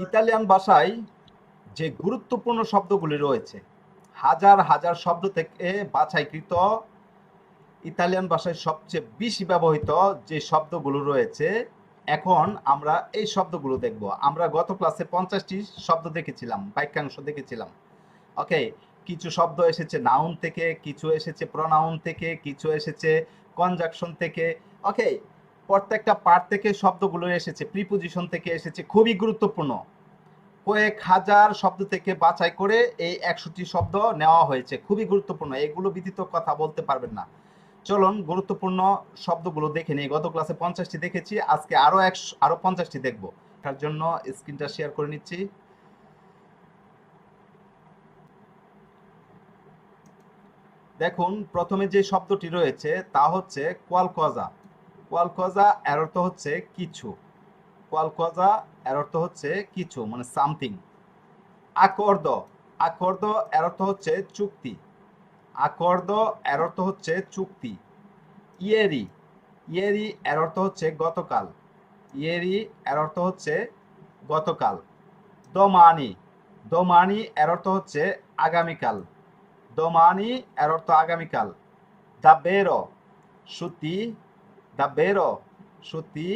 Italian ভাষায় যে গুরুত্বপূর্ণ শব্দগুলি রয়েছে, হাজার হাজার শব্দ থেকে বাছাইকৃত ইতালিয়ান ভাষায় সবচেয়ে বেশি ব্যবহৃত যে শব্দগুলো রয়েছে, এখন আমরা এই শব্দগুলো দেখব। আমরা গত ক্লাসে 50টি শব্দ দেখেছিলাম, বাক্যাংশ দেখেছিলাম। ওকে, কিছু শব্দ এসেছে নাউন থেকে, কিছু এসেছে প্রোনাউন থেকে, কিছু এসেছে কনজাংশন থেকে। ওকে, প্রত্যেকটা পার্ট থেকে শব্দগুলো এসেছে, প্রিপোজিশন থেকে এসেছে, খুবই গুরুত্বপূর্ণ। কয়েক হাজার শব্দ থেকে বাছাই করে এই 100টি শব্দ নেওয়া হয়েছে, খুবই গুরুত্বপূর্ণ। এগুলো ব্যতীত কথা বলতে পারবেন না। চলুন গুরুত্বপূর্ণ শব্দগুলো দেখে নিই। গত ক্লাসে 50টি দেখেছি, আজকে আরো 50টি দেখব। তার জন্য স্ক্রিনটা শেয়ার করে নিচ্ছি। দেখুন, প্রথমে যে শব্দটি রয়েছে তা হচ্ছে কোয়ালকজা। কোয়ালকজা এর অর্থ হচ্ছে কিছু। কোয়ালকজা এর অর্থ হচ্ছে কিছু, মানে সামথিং। আকর্দ, আকর্দ এর অর্থ হচ্ছে চুক্তি। আকর্দ এর অর্থ হচ্ছে চুক্তি। ইয়েরি, ইয়েরি এর অর্থ হচ্ছে গতকাল। ইয়েরি এর অর্থ হচ্ছে গতকাল। দোমানি, দোমানি এর অর্থ হচ্ছে আগামীকাল। দোমানি এর অর্থ আগামীকাল। দাবেরো, সত্যি। দাবেরো, সত্যি।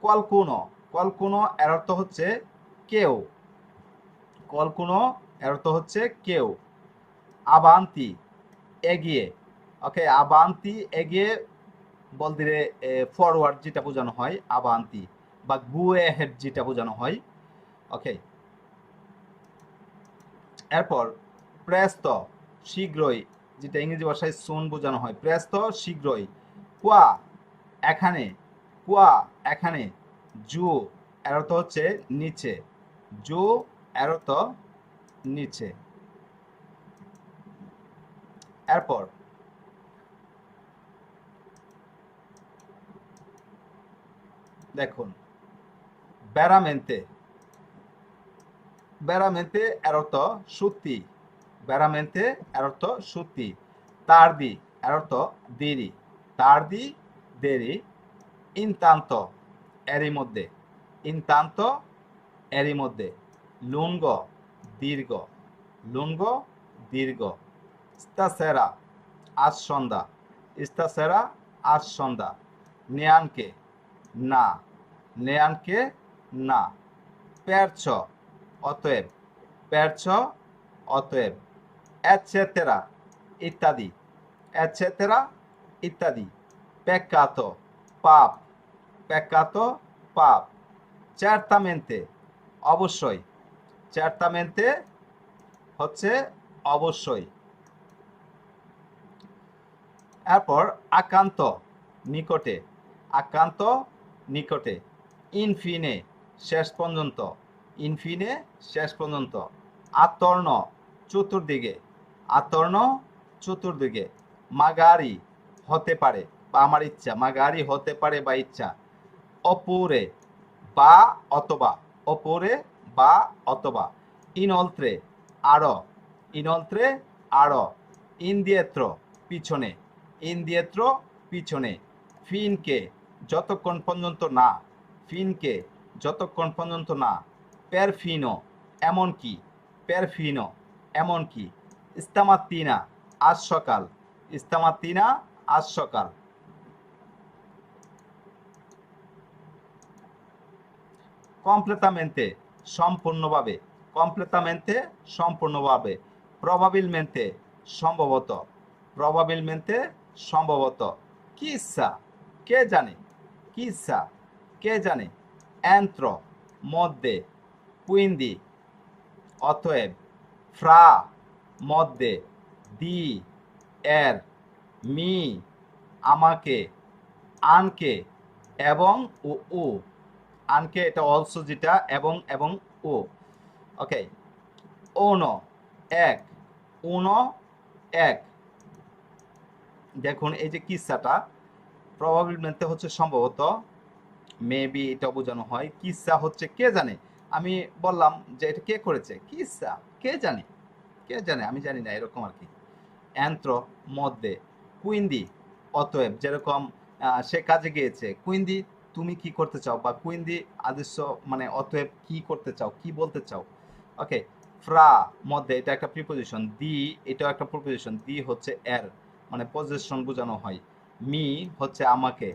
কোয়ালকুনো, কোয়ালকুনো এর অর্থ হচ্ছে কেউ। কোয়ালকুনো এর অর্থ হচ্ছে কেউ। আবান্তি, এগিয়ে। ওকে, আবান্তি এগিয়ে বলতে ফরওয়ার্ড যেটা বোঝানো হয়, আবান্তি, বা গুয়ে হেড যেটা বোঝানো হয়। ওকে, এরপর প্রেস্ত, শীঘ্রই, যেটা ইংরেজি ভাষায় সুন বোঝানো হয়। প্রেস্ত, শীঘ্রই। কুয়া, এখানে। কুয়া, এখানে। জু এর অর্থ হচ্ছে নিচে। জু এর অর্থ নিচে। এরপর দেখুন, বেরামেন্তে, বেরামেন্তে এর অর্থ সত্যি। বেরামেন্তে এর অর্থ সত্যি। তার্দি এর অর্থ দেরি। তার্দি, দেরি। ইনতান্ত, এরই মধ্যে। ইনতান্ত, এরই মধ্যে। লুঙ্গ, দীর্ঘ। লুঙ্গ, দীর্ঘ। স্তাসেরা, আজ সন্ধ্যা। স্তাসেরা, আজ সন্ধ্যা। নেয়ানকে, না। নেয়ানকে, না। পেরছ, অতএব। পেরছ, অতএব। এটসেটেরা, ইত্যাদি। এটসেটেরা, ইত্যাদি। পেক্কাতো, পাপ। পেক্কাতো, পাপ। চার্তামেন্তে, অবশ্যই। চার্তামেন্তে হচ্ছে অবশ্যই। এরপর আকান্ত, নিকটে। আকান্ত, নিকটে। ইনফিনে, শেষ পর্যন্ত। ইনফিনে, শেষ পর্যন্ত। আতর্ণ, চতুর্দিকে। আতর্ণ, চতুর্দিকে। মাগারি, হতে পারে বা আমার ইচ্ছা। মাগারি, হতে পারে বা ইচ্ছা। অপুরে, বা অথবা। অপরে, বা অথবা। ইনলত্রে, আরো। ইনলত্রে, আরো। ইন্দিয়েত্র, পিছনে। ইন্দিয়েত্র, পিছনে। ফিনকে, যতক্ষণ পর্যন্ত না। ফিনকে, যতক্ষণ পর্যন্ত না। পেরফিনো, এমনকি। পেরফিনো, এমনকি। ইস্তামাত্তিনা, আজ সকাল। ইস্তামাত্তিনা, আজ সকাল। কমপ্লেতামেন্তে, সম্পূর্ণভাবে। কমপ্লেতামেন্তে, সম্পূর্ণভাবে। প্রবাবিলমেন্তে, সম্ভবত। প্রবাবিলমেন্তে, সম্ভবত। কিসা, কে জানে। কিসা, কে জানে। এন্ত্র, মধ্যে। কুইন্দি, অতএব। ফ্রা, মধ্যে। দি, এর। মি, আমাকে। আনকে, এবং ও ও। আনকে, এটা অলসো যেটা, এবং এবং ও। ওকে, ওনো, এক। উনো, এক। দেখুন এই যে কিসাটা, প্রবাবিলমেন্টে হচ্ছে সম্ভবত, মেবি এটা বোঝানো হয়। কিসা হচ্ছে কে জানে। আমি বললাম যে এটা কে করেছে, কিসা, কে জানে। কে জানে, আমি জানি না, এরকম আর কি। এন্ত্র, মধ্যে। কুইন্দি, অতএব, যেরকম সে কাজে গিয়েছে। কুইন্দি, তুমি কি করতে চাও, বা কুইন্দি আদর্শ মানে অতএব কি করতে চাও, কি বলতে চাও। ওকে, ফ্রা মধ্যে এটা একটা প্রিপোজিশন, দি এটাও একটা প্রিপোজিশন, দি হচ্ছে এর মানে পজিশন বোঝানো হয়, মি হচ্ছে আমাকে,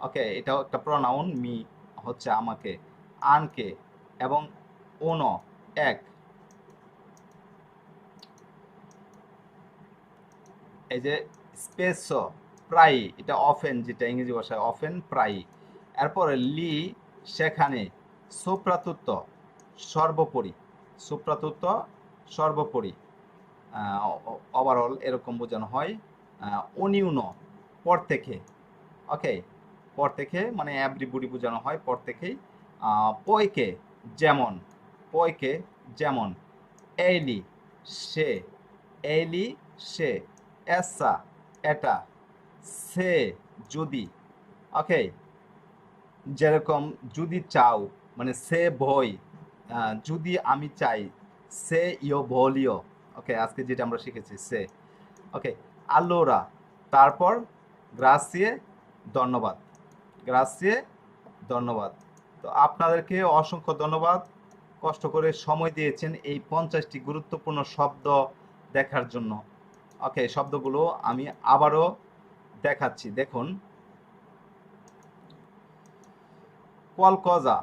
ওকে এটাও একটা প্রনাউন, মি হচ্ছে আমাকে, আনকে এবং ওনো এক। এই যে স্পেস প্রায়, এটা অফেন যেটা ইংরেজি ভাষায় অফেন প্রায়। এরপরে লি সেখানে, সুপ্রাতুত্ব সর্বোপরি, সুপ্রাতুত্ব সর্বোপরি, ওভারঅল এরকম বোঝানো হয়। অনিউন পর থেকে, ওকে পর থেকে মানে এভরিবডি বোঝানো হয় পর থেকেই। পয়কে যেমন, পয়কে যেমন, এইলি সে, এইলি সে, এসা এটা, সে যদি, ওকে যেরকম যদি চাও মানে সে ভয়, যদি আমি চাই, সে ইয়ো ভলিও, ওকে আজকে যেটা আমরা শিখেছি সে। ওকে, আলোরা তারপর গ্রাসিয়ে ধন্যবাদ, গ্রাসিয়ে ধন্যবাদ। তো আপনাদেরকে অসংখ্য ধন্যবাদ, কষ্ট করে সময় দিয়েছেন এই 50টি গুরুত্বপূর্ণ শব্দ দেখার জন্য। ওকে, শব্দগুলো আমি আবারও দেখাচ্ছি, দেখুন। কলকজা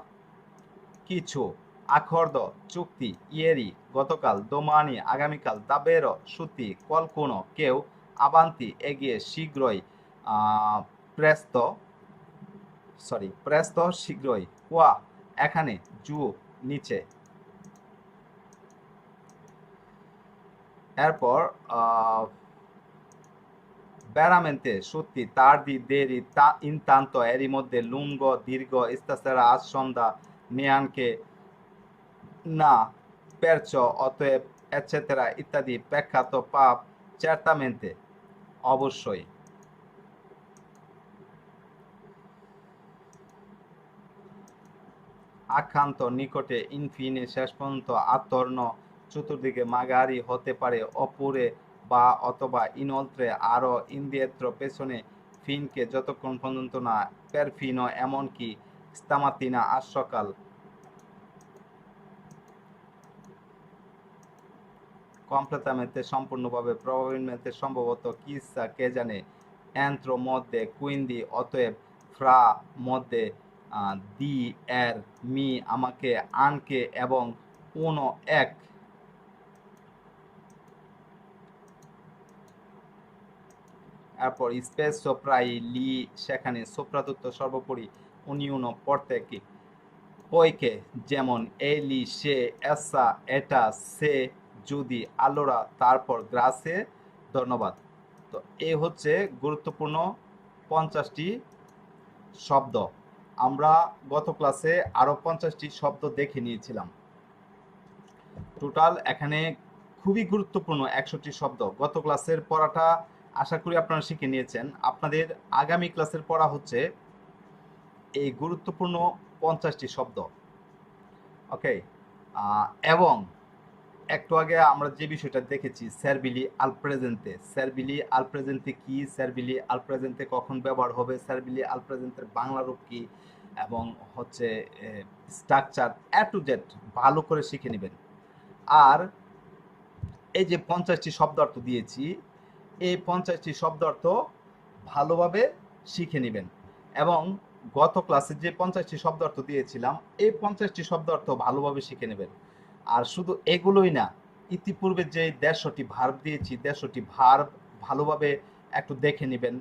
কিছু, আখর্দ চুক্তি, ইয়েরি গতকাল, দোমানি আগামীকাল, দাবেরো সুতি, কলকুনো কেউ, আবান্তি এগিয়ে, শীঘ্রই, প্রেস্ত প্রেস্ত শীঘ্রই, কোয়া এখানে, জু নিচে। এরপর বেড়ামেন্তে সত্যি, তার দি দেরি, তা ইনতান্ত এরই মধ্যে, লুঙ্গ দীর্ঘ, ইস্তাসেরা আজ সন্ধ্যা, নিয়ানকে না, পেরচ অতএব, এটসেটেরা ইত্যাদি, প্রেক্ষাত পাপ, চেরতামেন্তে অবশ্যই। আখ্যান্ত নিকটে, ইনফিনে শেষ পর্যন্ত, আত্মর্ণ চতুর্দিকে, মাগারি হতে পারে অপুরে বা অথবা, ইনলত্রে আরো, ইন্দিয়েত্র পেছনে, ফিনকে যতক্ষণ পর্যন্ত না, পেরফিনো এমনকি, স্তামাতিনা আজ সকাল। কমপ্লেতামেন্তে সম্পূর্ণভাবে, প্রবাবিলমেন্তে সম্ভবত, কিসা কে জানে, এন্ত্র মধ্যে, কুইন্দি অতএব, ফ্রা মধ্যে, দি এর, মি আমাকে, আনকে এবং উনো এক। এরপর স্পেস প্রায়, লি সেখানে, সোপ্রাতুত্ব সর্বোপরি, উনিউনো প্রত্যেকে, পয়কে যেমন, এলি সে, এসা এটা, সে যদি, আলোরা তারপর, গ্রাসে ধন্যবাদ। তো এই হচ্ছে গুরুত্বপূর্ণ 50টি শব্দ। আমরা গত ক্লাসে আরো 50টি শব্দ দেখে নিয়েছিলাম। টোটাল এখানে খুবই গুরুত্বপূর্ণ 100টি শব্দ। গত ক্লাসের পড়াটা আশা করি আপনারা শিখে নিয়েছেন। আপনাদের আগামী ক্লাসের পড়া হচ্ছে এই গুরুত্বপূর্ণ 50টি শব্দ, ওকে। এবং একটু আগে আমরা যে বিষয়টা দেখেছি, স্যারবিলি আল প্রেজেন্তে, স্যারবিলি আল প্রেজেন্তে কি, স্যারবিলি আল প্রেজেন্তে কখন ব্যবহার হবে, স্যারবিলি আল প্রেজেন্টের বাংলা রূপ কি, এবং হচ্ছে স্ট্রাকচার এ টু জেড ভালো করে শিখে নেবেন। আর এই যে 50টি শব্দার্থ দিয়েছি, এই 50টি শব্দার্থ ভালোভাবে শিখে নেবেন। এবং গত ক্লাসে যে 50টি শব্দার্থ দিয়েছিলাম, এই 50টি শব্দার্থ ভালোভাবে শিখে নেবেন। আর শুধু এগুলোই না, ইতিপূর্বে যে 150টি ভার্ব দিয়েছি, 150টি ভার্ব ভালোভাবে একটু দেখে নেবেন।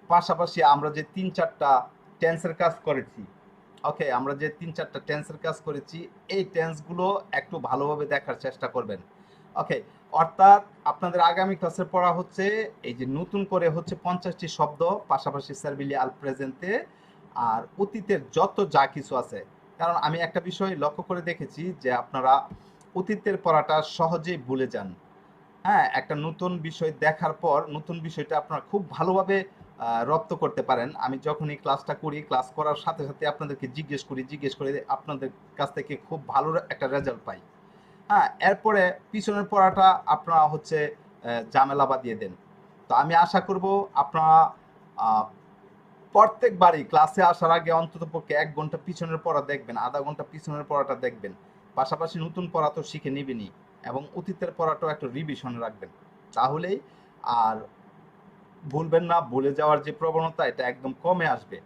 পাশাপাশি আমরা যে 3-4টা টেন্সের কাজ করেছি, ওকে আমরা যে 3-4টা টেন্সের কাজ করেছি, এই টেন্সগুলো একটু ভালোভাবে দেখার চেষ্টা করবেন, ওকে। অর্থাৎ আপনাদের আগামী ক্লাসে পড়া হচ্ছে এই যে নতুন করে হচ্ছে 50টি শব্দ, পাশাপাশি স্যারবিলি আল প্রেজেন্টে আর অতীতের যত যা কিছু আছে। কারণ আমি একটা বিষয় লক্ষ্য করে দেখেছি যে আপনারা অতীতের পড়াটা সহজেই ভুলে যান। হ্যাঁ, একটা নতুন বিষয় দেখার পর নতুন বিষয়টা আপনারা খুব ভালোভাবে রপ্ত করতে পারেন। আমি যখনই ক্লাসটা করি, ক্লাস করার সাথে সাথে আপনাদেরকে জিজ্ঞেস করে আপনাদের কাছ থেকে খুব ভালো একটা রেজাল্ট পাই। হ্যাঁ, এরপরে পিছনের পড়াটা আপনারা হচ্ছে ঝামেলা বাদিয়ে দেন। তো আমি আশা করব আপনারা প্রত্যেকবারই ক্লাসে আসার আগে অন্তত পক্ষে 1 ঘন্টা পিছনের পড়া দেখবেন, আধা ঘন্টা পিছনের পড়াটা দেখবেন, পাশাপাশি নতুন পড়া তো শিখে নিবেনই, এবং অতীতের পড়াটাও একটা রিভিশনে রাখবেন। তাহলেই আর ভুলবেন না, ভুলে যাওয়ার যে প্রবণতা এটা একদম কমে আসবে।